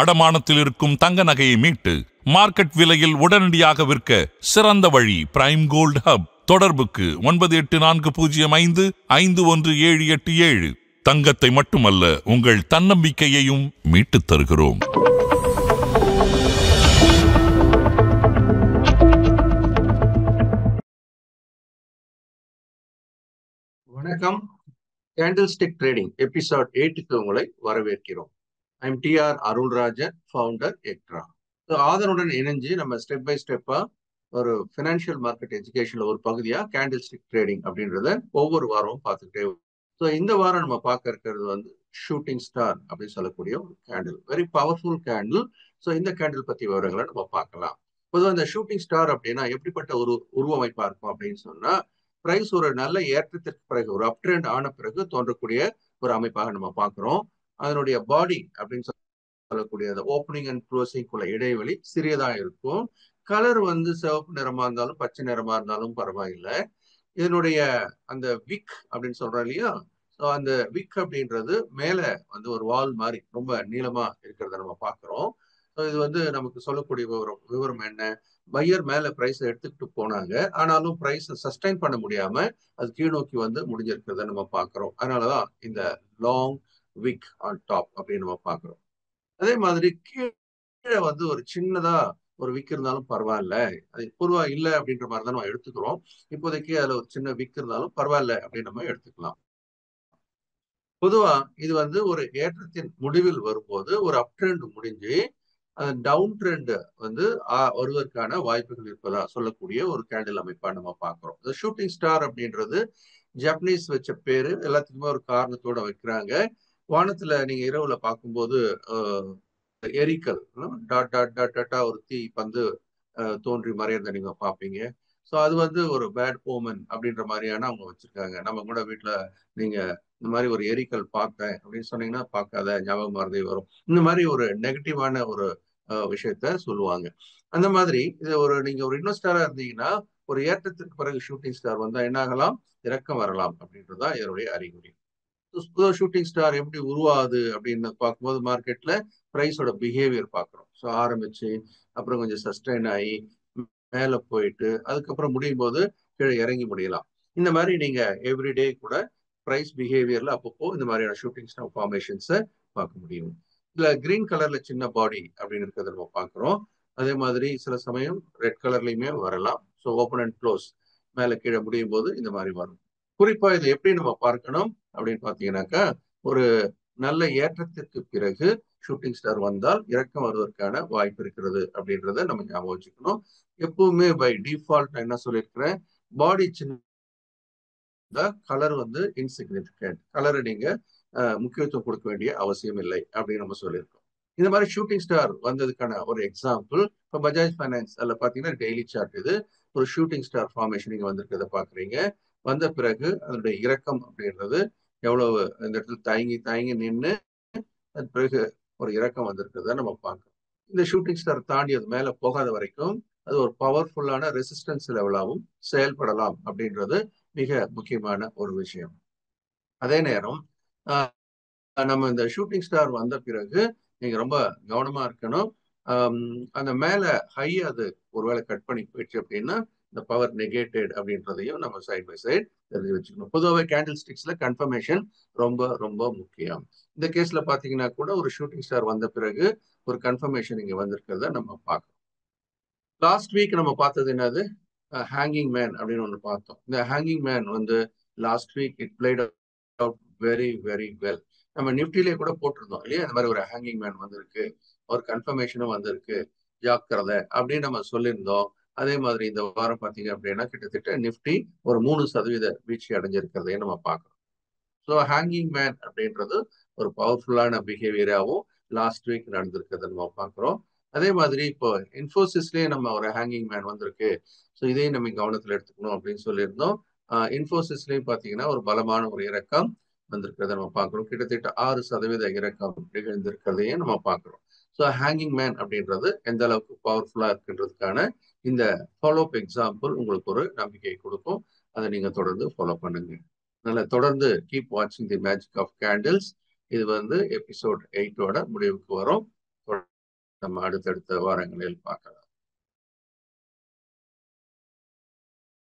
அடமானத்தில் இருக்கும் தங்க நகையை மீட்டு மார்க்கெட் விலையில் உடனடியாக விற்க சிறந்த வழி பிரைம் கோல்ட் ஹப். தொடர்புக்கு 9840551787. தங்கத்தை மட்டுமல்ல, உங்கள் தன்னம்பிக்கையையும் மீட்டுத் தருகிறோம். வணக்கம். கேண்டில்ஸ்டிக் ட்ரேடிங் எபிசோட் 8க்கு உங்களை வரவேற்கிறோம். ஐம் டிஆர் அருள்ராஜன், ஃபவுண்டர் எக்ட்ரா. ஆதனுடன் இணைஞ்சு நம்ம ஸ்டெப் பை ஸ்டெப்பா ஒரு ஃபினான்ஷியல் மார்க்கெட் எஜுகேஷன்ல ஒரு பகுதியா கேண்டில்ஸ்டிக் ட்ரேடிங் அப்படின்றத ஒவ்வொரு வாரமும் பார்த்துக்கிட்டே. ஸோ இந்த வாரம் நம்ம பார்க்க இருக்கிறது வந்து ஷூட்டிங் ஸ்டார் அப்படின்னு சொல்லக்கூடிய ஒரு candle, very powerful candle. So இந்த கேண்டில் பத்தி விவரங்களை நம்ம பார்க்கலாம். பொதுவாக இந்த ஷூட்டிங் ஸ்டார் அப்படின்னா எப்படிப்பட்ட ஒரு உருவமைப்பா இருக்கும் அப்படின்னு சொன்னா, பிரைஸ் ஒரு நல்ல ஏற்றத்திற்கு பிறகு, ஒரு அப் ட்ரெண்ட் ஆன பிறகு தோன்றக்கூடிய ஒரு அமைப்பாக நம்ம பார்க்கிறோம். அதனுடைய பாடி அப்படின்னு சொல்லக்கூடிய ஓப்பனிங் அண்ட் க்ளோசிங் உள்ள இடைவெளி சிறியதா இருக்கும். கலர் வந்து சிவப்பு நிறமா இருந்தாலும் பச்சை நிறமா இருந்தாலும் பரவாயில்லை. இதனுடைய அந்த விக் அப்படின்னு சொல்றோம் இல்லையா, ஸோ அந்த விக் அப்படின்றது மேல வந்து ஒரு வால் மாதிரி ரொம்ப நீளமா இருக்கிறத நம்ம பார்க்கிறோம். இது வந்து நமக்கு சொல்லக்கூடிய விவரம் என்ன, பையர் மேல பிரைஸ் எடுத்துக்கிட்டு போனாங்க, ஆனாலும் பிரைஸ் சஸ்டைன் பண்ண முடியாம அது கீழ் நோக்கி வந்து முடிஞ்சிருக்கிறத நம்ம பார்க்கிறோம். அதனாலதான் இந்த லாங் விக் ஆன் டாப் அப்படின்னு நம்ம பார்க்கிறோம். அதே மாதிரி கீழே வந்து ஒரு சின்னதா ஒரு விக் இருந்தாலும் பரவாயில்ல, அது பொதுவா இல்லை அப்படின்ற மாதிரி தான் நம்ம எடுத்துக்கிறோம். இப்போதைக்கு அதுல ஒரு சின்ன விக் இருந்தாலும் பரவாயில்ல அப்படின்னு நம்ம எடுத்துக்கலாம். பொதுவா இது வந்து ஒரு ஏற்றத்தின் முடிவில் வரும்போது ஒரு அப் ட்ரெண்ட் முடிஞ்சு டவுன் ட்ரெண்ட் வந்து வருவதற்கான வாய்ப்புகள் இருப்பதா சொல்லக்கூடிய ஒரு கேண்டில் அமைப்பா நம்ம பார்க்கிறோம். இந்த ஷூட்டிங் ஸ்டார் அப்படின்றது ஜப்பனீஸ் வச்ச பேரு, எல்லாத்துக்குமே ஒரு காரணத்தோட வைக்கிறாங்க. வானத்துல நீங்க இரவுல பார்க்கும்போது எரிக்கல் டாட் டாட் டாட் டாட்டா ஒரு தீ பந்து தோன்றி மறையறத நீங்க பார்ப்பீங்க. ஸோ அது வந்து ஒரு பேட் ஓமன் அப்படின்ற மாதிரியான அவங்க வச்சிருக்காங்க. நம்ம கூட வீட்டுல நீங்க இந்த மாதிரி ஒரு எரிக்கல் பார்த்தேன் அப்படின்னு சொன்னீங்கன்னா, பார்க்காத, ஞாபகம் மறதி வரும், இந்த மாதிரி ஒரு நெகட்டிவான ஒரு விஷயத்த சொல்லுவாங்க. அந்த மாதிரி இது ஒரு நீங்க ஒரு இன்வெஸ்டரா இருந்தீங்கன்னா, ஒரு ஏற்றத்திற்கு பிறகு ஷூட்டிங் ஸ்டார் வந்தா என்ன ஆகலாம், இறக்கம் வரலாம் அப்படின்றதுதான் இதனுடைய அறிகுறி. ஷூட்டிங் ஸ்டார் எப்படி உருவாகுது அப்படின்னு பார்க்கும்போது மார்க்கெட்ல பிரைஸோட பிஹேவியர் பார்க்குறோம். ஸோ ஆரம்பிச்சு அப்புறம் கொஞ்சம் சஸ்டைன் ஆகி மேல போயிட்டு அதுக்கப்புறம் முடியும் போது கீழே இறங்கி முடியலாம். இந்த மாதிரி நீங்க எவ்ரிடே கூட பிரைஸ் பிஹேவியர்ல அப்பப்போ இந்த மாதிரியான ஷூட்டிங் ஸ்டார் ஃபார்மேஷன்ஸை பார்க்க முடியும். இதுல கிரீன் கலர்ல சின்ன பாடி அப்படின்னு இருக்கிறத நம்ம பார்க்குறோம். அதே மாதிரி சில சமயம் ரெட் கலர்லயுமே வரலாம். ஸோ ஓப்பன் அண்ட் க்ளோஸ் மேல கீழே முடியும் போது இந்த மாதிரி வரும். குறிப்பா இதை எப்படி நம்ம பார்க்கணும் அப்படின்னு பாத்தீங்கன்னாக்கா, ஒரு நல்ல ஏற்றத்திற்கு பிறகு ஷூட்டிங் ஸ்டார் வந்தால் இறக்கம் வருவதற்கான வாய்ப்பு இருக்கிறது அப்படின்றத நம்ம ஞாபகம் வச்சுக்கணும். எப்பவுமே பை டிஃபால்ட் நான் என்ன சொல்லியிருக்கிறேன், பாடி சின்ன, கலர் வந்து இன்சிக்னிபிகன்ட், கலரை நீங்க முக்கியத்துவம் கொடுக்க வேண்டிய அவசியம் இல்லை அப்படின்னு நம்ம சொல்லியிருக்கோம். இந்த மாதிரி ஷூட்டிங் ஸ்டார் வந்ததுக்கான ஒரு எக்ஸாம்பிள் இப்போ பஜாஜ் ஃபைனான்ஸ் அதில் பார்த்தீங்கன்னா டெய்லி சார்ட் இது ஒரு ஷூட்டிங் ஸ்டார் ஃபார்மேஷன் நீங்க வந்திருக்கிறத பாக்குறீங்க. வந்த பிறகு அதனுடைய இறக்கம் அப்படின்றது எவ்வளவு இந்த இடத்துல தயங்கி தயங்கி நின்று பிறகு ஒரு இறக்கம் வந்திருக்கிறத நம்ம பார்க்கணும். இந்த ஷூட்டிங் ஸ்டார் தாண்டி அது மேல போகாத வரைக்கும் அது ஒரு பவர்ஃபுல்லான ரெசிஸ்டன்ஸ் லெவலாகவும் செயல்படலாம் அப்படின்றது மிக முக்கியமான ஒரு விஷயம். அதே நேரம் நம்ம இந்த ஷூட்டிங் ஸ்டார் வந்த பிறகு நீங்க ரொம்ப கவனமா இருக்கணும். அந்த மேல ஹை அது ஒருவேளை கட் பண்ணி போயிடுச்சு அப்படின்னா இந்த பவர் நெகேட்டட் அப்படின்றதையும் நம்ம சைட் பை சைட் தெரிஞ்சு வச்சுக்கணும். பொதுவாகவே கேண்டில் ஸ்டிக்ஸ்ல கன்ஃபர்மேஷன் ரொம்ப ரொம்ப முக்கியம். இந்த கேஸ்ல பாத்தீங்கன்னா கூட ஒரு ஷூட்டிங் ஸ்டார் வந்த பிறகு ஒரு கன்ஃபர்மேஷன் இங்க வந்திருக்கிறத நம்ம பார்க்கணும். லாஸ்ட் வீக் நம்ம பார்த்தது என்னது, ஹேங்கிங் மேன் அப்படின்னு ஒன்று பார்த்தோம். இந்த ஹேங்கிங் மேன் வந்து last week it plate out very very well. நம்ம நிப்டிலே கூட போட்டிருந்தோம் இல்லையா, இந்த மாதிரி ஒரு ஹேங்கிங் மேன் வந்திருக்கு, ஒரு கன்ஃபர்மேஷனும் வந்திருக்கு, ஜாக்கிரதை அப்படின்னு நம்ம சொல்லியிருந்தோம். அதே மாதிரி இந்த வாரம் பார்த்தீங்க அப்படின்னா கிட்டத்தட்ட நிப்டி ஒரு 3% வீழ்ச்சி அடைஞ்சிருக்கிறதையும் நம்ம பார்க்கறோம். ஸோ ஹேங்கிங் மேன் அப்படின்றது ஒரு பவர்ஃபுல்லான பிஹேவியராகவும் லாஸ்ட் வீக் நடந்திருக்கிறத நம்ம பார்க்குறோம். அதே மாதிரி இப்போ இன்ஃபோசிஸ்லேயே நம்ம ஒரு ஹேங்கிங் மேன் வந்திருக்கு, ஸோ இதையும் நம்ம கவனத்தில் எடுத்துக்கணும் அப்படின்னு சொல்லியிருந்தோம். இன்ஃபோசிஸ்லேயும் பார்த்தீங்கன்னா ஒரு பலமான ஒரு இறக்கம் வந்திருக்கிறத நம்ம பார்க்குறோம். கிட்டத்தட்ட 6% இறக்கம் நிகழ்ந்திருக்கிறதையும் நம்ம பார்க்குறோம். ஸோ ஹேங்கிங் மேன் அப்படின்றது எந்த அளவுக்கு பவர்ஃபுல்லா இருக்குன்றதுக்கான இந்த ஃபாலோ அப் எக்ஸாம்பிள் உங்களுக்கு ஒரு நம்பிக்கை கொடுக்கும். அதை நீங்க தொடர்ந்து ஃபாலோ பண்ணுங்க. அதனால தொடர்ந்து கீப் வாட்சிங் தி மேஜிக் ஆஃப் கேண்டில்ஸ். இது வந்து எபிசோட் 8ஓட முடிவுக்கு வரும். நம்ம அடுத்தடுத்த வாரங்களில் பார்க்கலாம்.